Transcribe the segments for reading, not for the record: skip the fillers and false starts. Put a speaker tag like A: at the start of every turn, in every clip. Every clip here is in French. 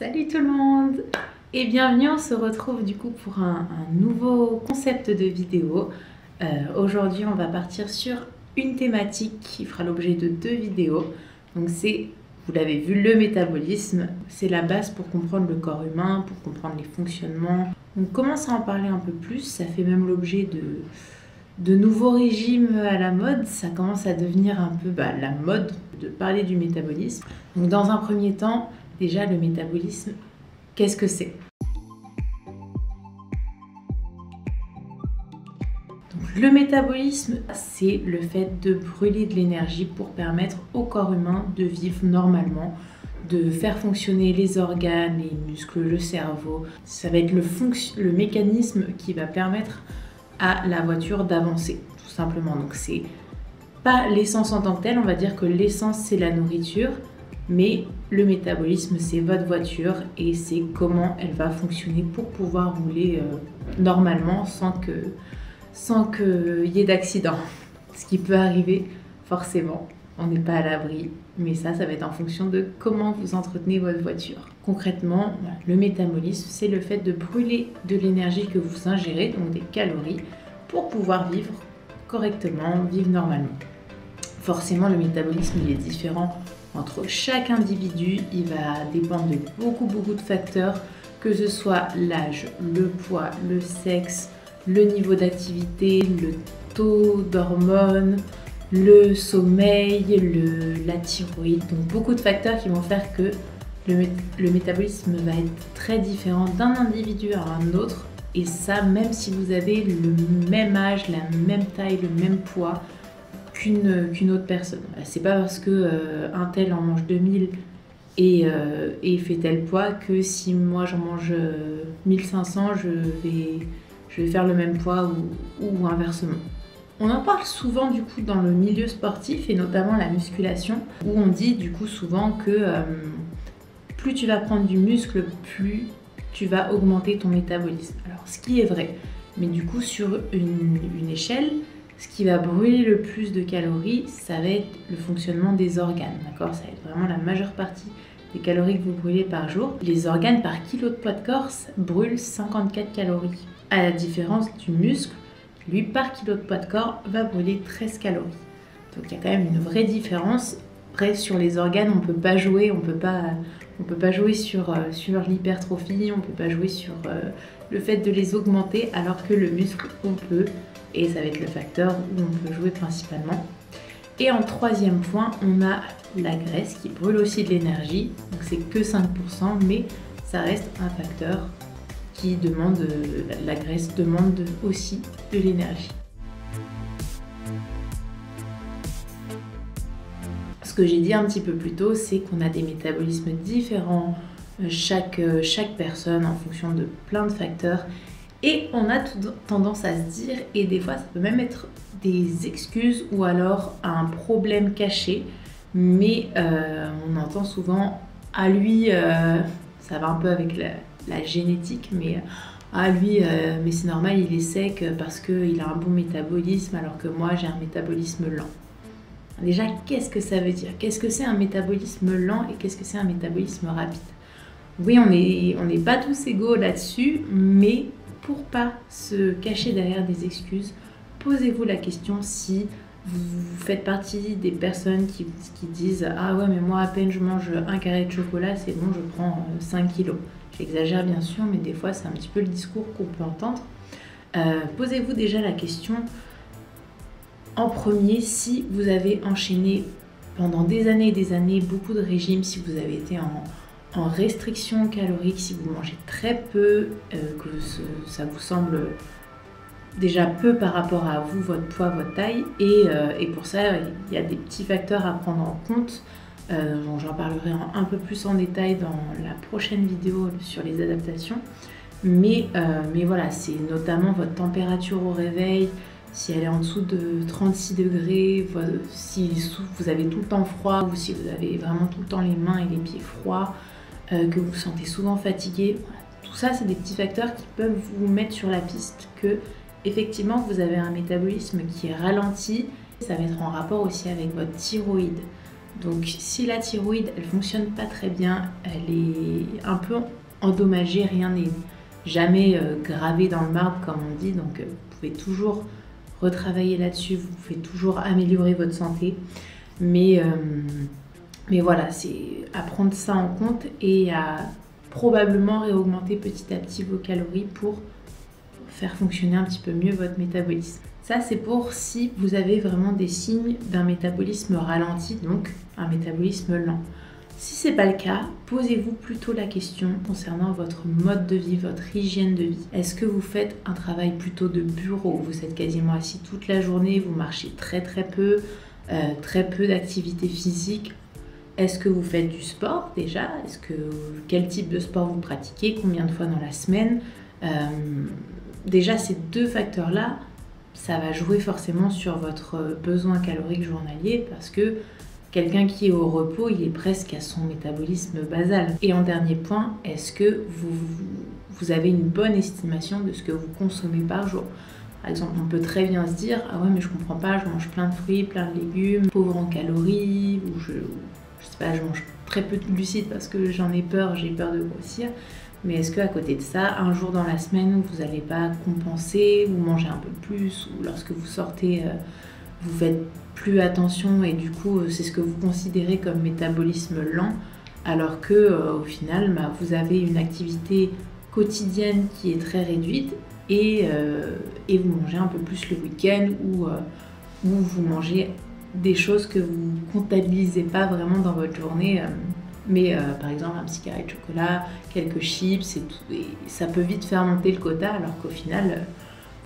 A: Salut tout le monde et bienvenue, on se retrouve du coup pour un nouveau concept de vidéo. Aujourd'hui on va partir sur une thématique qui fera l'objet de 2 vidéos. Donc c'est, vous l'avez vu, le métabolisme. C'est la base pour comprendre le corps humain, pour comprendre les fonctionnements. On commence à en parler un peu plus, ça fait même l'objet de nouveaux régimes à la mode. Ça commence à devenir un peu la mode de parler du métabolisme. Donc dans un premier temps, déjà, le métabolisme, qu'est-ce que c'est? Donc, le métabolisme, c'est le fait de brûler de l'énergie pour permettre au corps humain de vivre normalement, de faire fonctionner les organes, les muscles, le cerveau. Ça va être le mécanisme qui va permettre à la voiture d'avancer, tout simplement. Donc, c'est pas l'essence en tant que telle, on va dire que l'essence, c'est la nourriture. Mais le métabolisme, c'est votre voiture et c'est comment elle va fonctionner pour pouvoir rouler normalement sans qu'il y ait d'accident. Ce qui peut arriver, forcément, on n'est pas à l'abri. Mais ça va être en fonction de comment vous entretenez votre voiture. Concrètement, le métabolisme, c'est le fait de brûler de l'énergie que vous ingérez, donc des calories, pour pouvoir vivre correctement, vivre normalement. Forcément, le métabolisme, il est différent entre chaque individu, il va dépendre de beaucoup de facteurs, que ce soit l'âge, le poids, le sexe, le niveau d'activité, le taux d'hormones, le sommeil, la thyroïde. Donc beaucoup de facteurs qui vont faire que le métabolisme va être très différent d'un individu à un autre. Et ça, même si vous avez le même âge, la même taille, le même poids qu'une autre personne. C'est pas parce que un tel en mange 2000 et fait tel poids que si moi j'en mange 1500, je vais faire le même poids ou inversement. On en parle souvent du coup dans le milieu sportif et notamment la musculation, où on dit du coup souvent que plus tu vas prendre du muscle, plus tu vas augmenter ton métabolisme. Alors ce qui est vrai, mais du coup sur une échelle, ce qui va brûler le plus de calories, ça va être le fonctionnement des organes, d'accord? Ça va être vraiment la majeure partie des calories que vous brûlez par jour. Les organes par kilo de poids de corps brûlent 54 calories. À la différence du muscle, lui par kilo de poids de corps va brûler 13 calories. Donc il y a quand même une vraie différence. Après sur les organes, on peut pas jouer, on peut pas jouer sur l'hypertrophie, on peut pas jouer sur le fait de les augmenter, alors que le muscle, on peut. Et ça va être le facteur où on peut jouer principalement. Et en troisième point, on a la graisse qui brûle aussi de l'énergie. Donc c'est que 5%, mais ça reste un facteur qui demande, la graisse demande aussi de l'énergie. Ce que j'ai dit un petit peu plus tôt, c'est qu'on a des métabolismes différents, chaque personne en fonction de plein de facteurs. Et on a tendance à se dire, et des fois ça peut même être des excuses ou alors un problème caché, mais on entend souvent « à lui, ça va un peu avec la génétique, mais à lui, mais c'est normal, il est sec parce qu'il a un bon métabolisme alors que moi j'ai un métabolisme lent ». Déjà, qu'est-ce que ça veut dire? Qu'est-ce que c'est un métabolisme lent et qu'est-ce que c'est un métabolisme rapide? Oui, on n'est pas tous égaux là-dessus, mais pour pas se cacher derrière des excuses, posez-vous la question si vous faites partie des personnes qui disent « Ah ouais, mais moi à peine je mange un carré de chocolat, c'est bon, je prends 5 kilos ». J'exagère bien sûr, mais des fois c'est un petit peu le discours qu'on peut entendre. Posez-vous déjà la question en premier si vous avez enchaîné pendant des années beaucoup de régimes, si vous avez été en restriction calorique, si vous mangez très peu, que ça vous semble déjà peu par rapport à vous, votre poids, votre taille, et pour ça, il y a des petits facteurs à prendre en compte. J'en parlerai un peu plus en détail dans la prochaine vidéo sur les adaptations. Mais voilà, c'est notamment votre température au réveil, si elle est en dessous de 36 degrés, si vous avez tout le temps froid ou si vous avez vraiment tout le temps les mains et les pieds froids, que vous vous sentez souvent fatigué. Voilà. Tout ça, c'est des petits facteurs qui peuvent vous mettre sur la piste que, effectivement, vous avez un métabolisme qui est ralenti. Ça va être en rapport aussi avec votre thyroïde. Donc si la thyroïde elle fonctionne pas très bien, elle est un peu endommagée, rien n'est jamais gravé dans le marbre comme on dit, donc vous pouvez toujours retravailler là-dessus, vous pouvez toujours améliorer votre santé, mais voilà, c'est à prendre ça en compte et à probablement réaugmenter petit à petit vos calories pour faire fonctionner un petit peu mieux votre métabolisme. Ça, c'est pour si vous avez vraiment des signes d'un métabolisme ralenti, donc un métabolisme lent. Si ce n'est pas le cas, posez-vous plutôt la question concernant votre mode de vie, votre hygiène de vie. Est-ce que vous faites un travail plutôt de bureau? Vous êtes quasiment assis toute la journée, vous marchez très peu d'activité physique. Est-ce que vous faites du sport déjà? Quel type de sport vous pratiquez? Combien de fois dans la semaine? Déjà, ces deux facteurs-là, ça va jouer forcément sur votre besoin calorique journalier parce que quelqu'un qui est au repos, il est presque à son métabolisme basal. Et en dernier point, est-ce que vous avez une bonne estimation de ce que vous consommez par jour? Par exemple, on peut très bien se dire « Ah ouais, mais je comprends pas, je mange plein de fruits, plein de légumes, pauvre en calories, ou je sais pas, je mange très peu de glucides parce que j'en ai peur, j'ai peur de grossir. » Mais est-ce qu'à côté de ça, un jour dans la semaine, vous n'allez pas compenser, vous mangez un peu plus, ou lorsque vous sortez, vous faites plus attention et du coup, c'est ce que vous considérez comme métabolisme lent, alors que au final, vous avez une activité quotidienne qui est très réduite et vous mangez un peu plus le week-end ou vous mangez des choses que vous ne comptabilisez pas vraiment dans votre journée. Mais par exemple un petit carré de chocolat, quelques chips et tout, et ça peut vite faire monter le quota alors qu'au final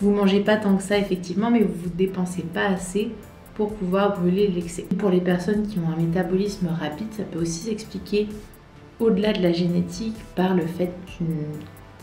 A: vous mangez pas tant que ça effectivement, mais vous ne dépensez pas assez pour pouvoir brûler l'excès. Pour les personnes qui ont un métabolisme rapide, ça peut aussi s'expliquer au-delà de la génétique par le fait d'une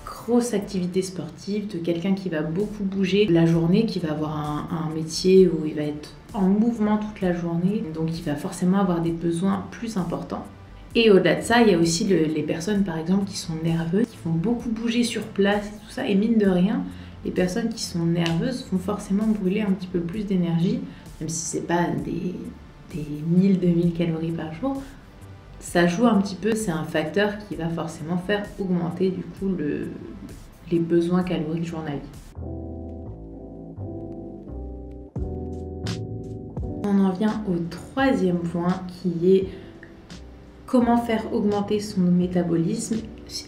A: grosse activité sportive, de quelqu'un qui va beaucoup bouger la journée, qui va avoir un métier où il va être en mouvement toute la journée, donc il va forcément avoir des besoins plus importants. Et au-delà de ça, il y a aussi les personnes par exemple qui sont nerveuses, qui vont beaucoup bouger sur place et tout ça, et mine de rien, les personnes qui sont nerveuses vont forcément brûler un petit peu plus d'énergie, même si c'est pas des 1000-2000 calories par jour. Ça joue un petit peu, c'est un facteur qui va forcément faire augmenter du coup les besoins caloriques journaliers. On en vient au troisième point qui est comment faire augmenter son métabolisme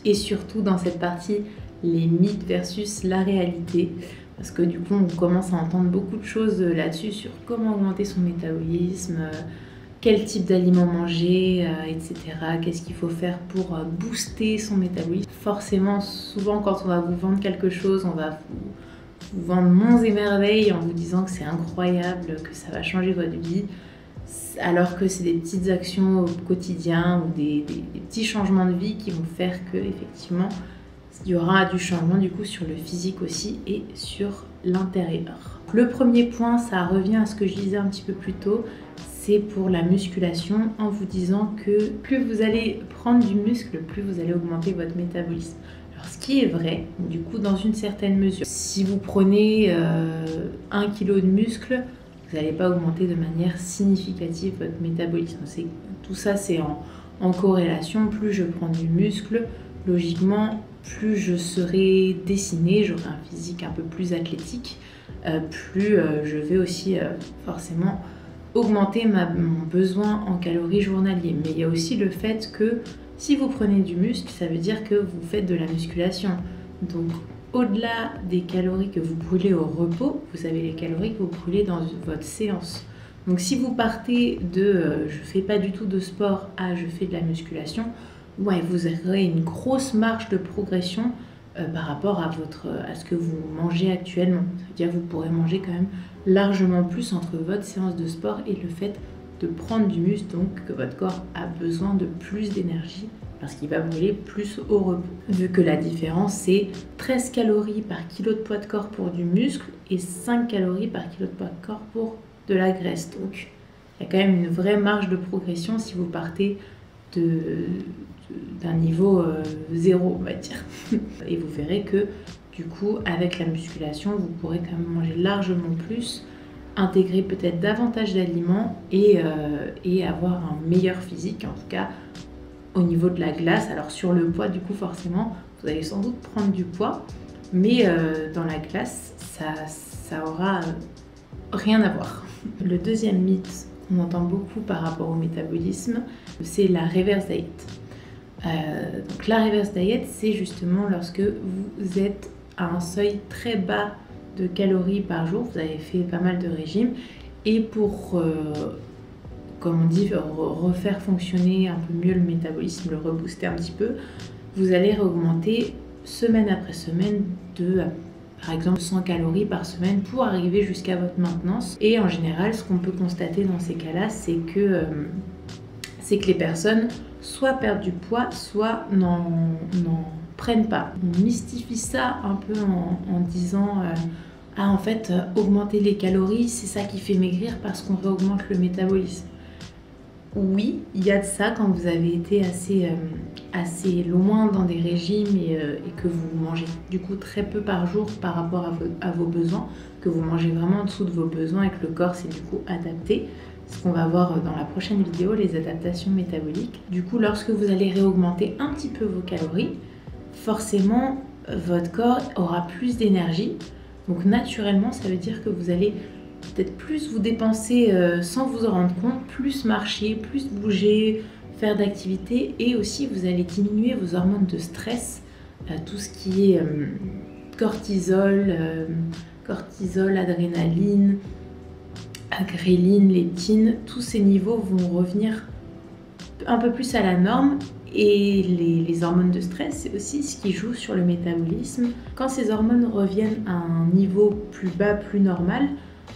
A: et surtout dans cette partie les mythes versus la réalité. Parce que du coup on commence à entendre beaucoup de choses là-dessus sur comment augmenter son métabolisme, quel type d'aliments manger, etc. Qu'est-ce qu'il faut faire pour booster son métabolisme. Forcément, souvent quand on va vous vendre quelque chose, on va vous vendre monts et merveilles en vous disant que c'est incroyable, que ça va changer votre vie. Alors que c'est des petites actions au quotidien ou des petits changements de vie qui vont faire que effectivement il y aura du changement du coup sur le physique aussi et sur l'intérieur. Le premier point, ça revient à ce que je disais un petit peu plus tôt, c'est pour la musculation en vous disant que plus vous allez prendre du muscle, plus vous allez augmenter votre métabolisme. Alors ce qui est vrai, du coup dans une certaine mesure, si vous prenez 1 kg de muscle, vous n'allez pas augmenter de manière significative votre métabolisme. Tout ça c'est en corrélation. Plus je prends du muscle, logiquement, plus je serai dessinée, j'aurai un physique un peu plus athlétique, plus je vais aussi forcément augmenter mon besoin en calories journalier. Mais il y a aussi le fait que si vous prenez du muscle, ça veut dire que vous faites de la musculation. Donc au-delà des calories que vous brûlez au repos, vous avez les calories que vous brûlez dans votre séance. Donc si vous partez de je fais pas du tout de sport à je fais de la musculation, ouais, vous aurez une grosse marge de progression par rapport à ce que vous mangez actuellement. C'est-à-dire que vous pourrez manger quand même largement plus entre votre séance de sport et le fait de prendre du muscle, donc que votre corps a besoin de plus d'énergie parce qu'il va brûler plus au repos. Vu que la différence c'est 13 calories par kilo de poids de corps pour du muscle et 5 calories par kilo de poids de corps pour de la graisse. Donc il y a quand même une vraie marge de progression si vous partez d'un niveau 0, on va dire. Et vous verrez que du coup avec la musculation vous pourrez quand même manger largement plus intégrer peut-être davantage d'aliments et avoir un meilleur physique, en tout cas au niveau de la glace. Alors sur le poids, du coup, forcément, vous allez sans doute prendre du poids, mais dans la glace, ça aura rien à voir. Le deuxième mythe qu'on entend beaucoup par rapport au métabolisme, c'est la reverse diet. Donc la reverse diet, c'est justement lorsque vous êtes à un seuil très bas de calories par jour, vous avez fait pas mal de régimes, et pour, comme on dit, refaire fonctionner un peu mieux le métabolisme, le rebooster un petit peu, vous allez augmenter semaine après semaine de, par exemple, 100 calories par semaine pour arriver jusqu'à votre maintenance. Et en général, ce qu'on peut constater dans ces cas-là, c'est que les personnes soit perdent du poids, soit n'en prennent pas. On mystifie ça un peu en disant en fait, augmenter les calories, c'est ça qui fait maigrir parce qu'on réaugmente le métabolisme. Oui, il y a de ça quand vous avez été assez loin dans des régimes et que vous mangez du coup très peu par jour par rapport à vos besoins, que vous mangez vraiment en dessous de vos besoins et que le corps s'est du coup adapté. Ce qu'on va voir dans la prochaine vidéo, les adaptations métaboliques. Du coup, lorsque vous allez réaugmenter un petit peu vos calories, forcément, votre corps aura plus d'énergie. Donc naturellement, ça veut dire que vous allez peut-être plus vous dépenser sans vous en rendre compte, plus marcher, plus bouger, faire d'activités, et aussi vous allez diminuer vos hormones de stress, tout ce qui est cortisol, adrénaline, gréline, leptine, tous ces niveaux vont revenir un peu plus à la norme. Et les hormones de stress, c'est aussi ce qui joue sur le métabolisme. Quand ces hormones reviennent à un niveau plus bas, plus normal,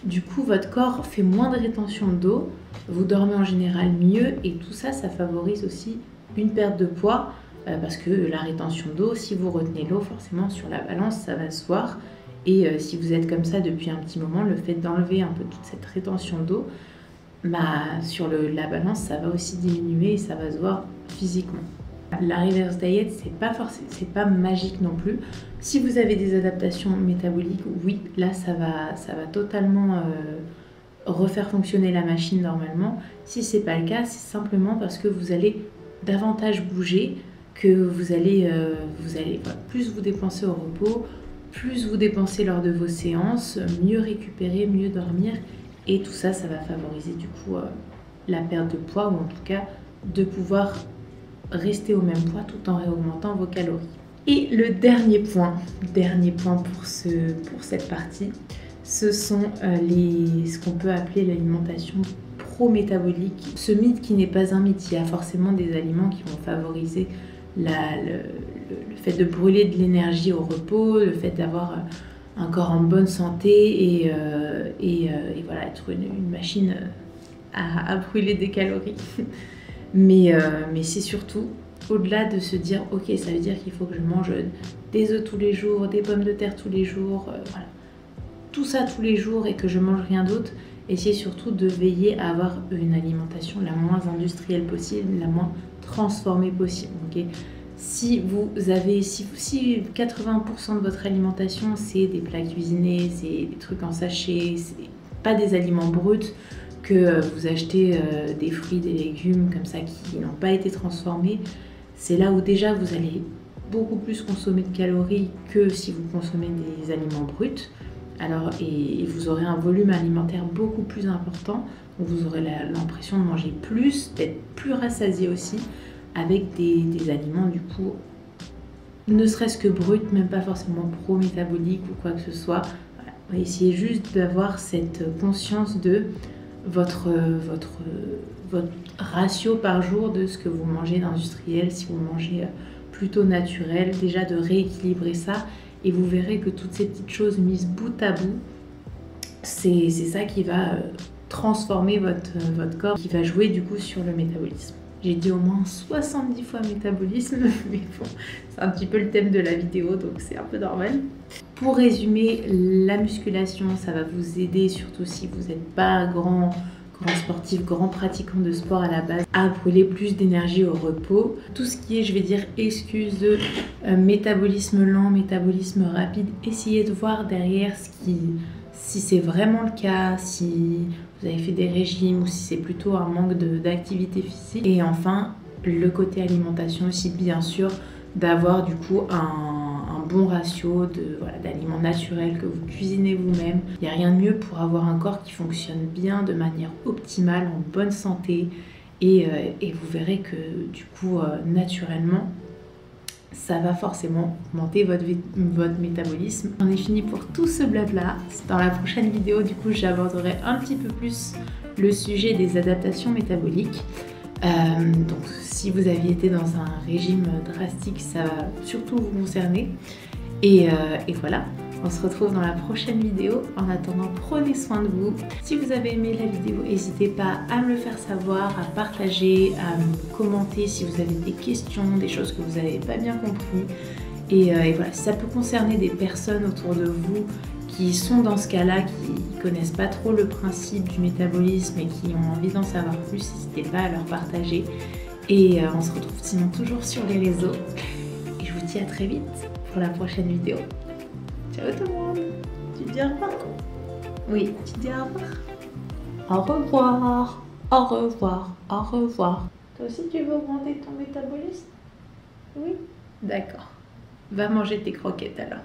A: du coup votre corps fait moins de rétention d'eau, vous dormez en général mieux, et tout ça, ça favorise aussi une perte de poids, parce que la rétention d'eau, si vous retenez l'eau, forcément sur la balance, ça va se voir. Et si vous êtes comme ça depuis un petit moment, le fait d'enlever un peu toute cette rétention d'eau, sur la balance, ça va aussi diminuer et ça va se voir physiquement. La reverse diet, c'est pas magique non plus. Si vous avez des adaptations métaboliques, oui, là ça va totalement refaire fonctionner la machine normalement. Si c'est pas le cas, c'est simplement parce que vous allez davantage bouger, que vous allez plus vous dépenser au repos, plus vous dépensez lors de vos séances, mieux récupérer, mieux dormir, et tout ça, ça va favoriser du coup la perte de poids, ou en tout cas de pouvoir rester au même poids tout en réaugmentant vos calories. Et le dernier point pour cette partie, ce sont ce qu'on peut appeler l'alimentation pro-métabolique. Ce mythe qui n'est pas un mythe, il y a forcément des aliments qui vont favoriser le fait de brûler de l'énergie au repos, le fait d'avoir un corps en bonne santé et voilà, être une machine à brûler des calories. mais c'est surtout au-delà de se dire ok, ça veut dire qu'il faut que je mange des œufs tous les jours, des pommes de terre tous les jours, voilà, tout ça tous les jours, et que je mange rien d'autre. Essayez surtout de veiller à avoir une alimentation la moins industrielle possible, la moins transformée possible. Okay, si 80% de votre alimentation c'est des plats cuisinés, c'est des trucs en sachet, c'est pas des aliments bruts, que vous achetez des fruits, des légumes comme ça qui n'ont pas été transformés, c'est là où déjà vous allez beaucoup plus consommer de calories que si vous consommez des aliments bruts. Alors, et vous aurez un volume alimentaire beaucoup plus important, donc vous aurez l'impression de manger plus, d'être plus rassasié aussi, avec des aliments du coup ne serait-ce que bruts, même pas forcément pro-métaboliques ou quoi que ce soit. Voilà. Essayez juste d'avoir cette conscience de votre ratio par jour de ce que vous mangez d'industriel, si vous mangez plutôt naturel, déjà de rééquilibrer ça, et vous verrez que toutes ces petites choses mises bout à bout, c'est ça qui va transformer votre corps, qui va jouer du coup sur le métabolisme. J'ai dit au moins 70 fois métabolisme, mais bon, c'est un petit peu le thème de la vidéo, donc c'est un peu normal. Pour résumer, la musculation, ça va vous aider, surtout si vous n'êtes pas grand sportif, grand pratiquant de sport à la base, à brûler plus d'énergie au repos. Tout ce qui est, je vais dire, excuse de métabolisme lent, métabolisme rapide, essayez de voir derrière ce si c'est vraiment le cas, si vous avez fait des régimes ou si c'est plutôt un manque d'activité physique. Et enfin, le côté alimentation aussi, bien sûr, d'avoir du coup un bon ratio d'aliments naturels que vous cuisinez vous-même. Il n'y a rien de mieux pour avoir un corps qui fonctionne bien, de manière optimale, en bonne santé. Et vous verrez que du coup, naturellement, ça va forcément augmenter votre métabolisme. On est fini pour tout ce blabla. Dans la prochaine vidéo, du coup, j'aborderai un petit peu plus le sujet des adaptations métaboliques. Donc si vous aviez été dans un régime drastique, ça va surtout vous concerner. Et voilà, on se retrouve dans la prochaine vidéo. En attendant, prenez soin de vous. Si vous avez aimé la vidéo, n'hésitez pas à me le faire savoir, à partager, à me commenter si vous avez des questions, des choses que vous n'avez pas bien compris. Et voilà, si ça peut concerner des personnes autour de vous qui sont dans ce cas-là, qui connaissent pas trop le principe du métabolisme et qui ont envie d'en savoir plus, n'hésitez pas à leur partager. Et on se retrouve sinon toujours sur les réseaux. Et je vous dis à très vite pour la prochaine vidéo. Ciao tout le monde. Tu dis au revoir? Oui, tu dis au revoir. Au revoir. Au revoir. Au revoir. Toi aussi tu veux augmenter ton métabolisme? Oui? D'accord. Va manger tes croquettes alors.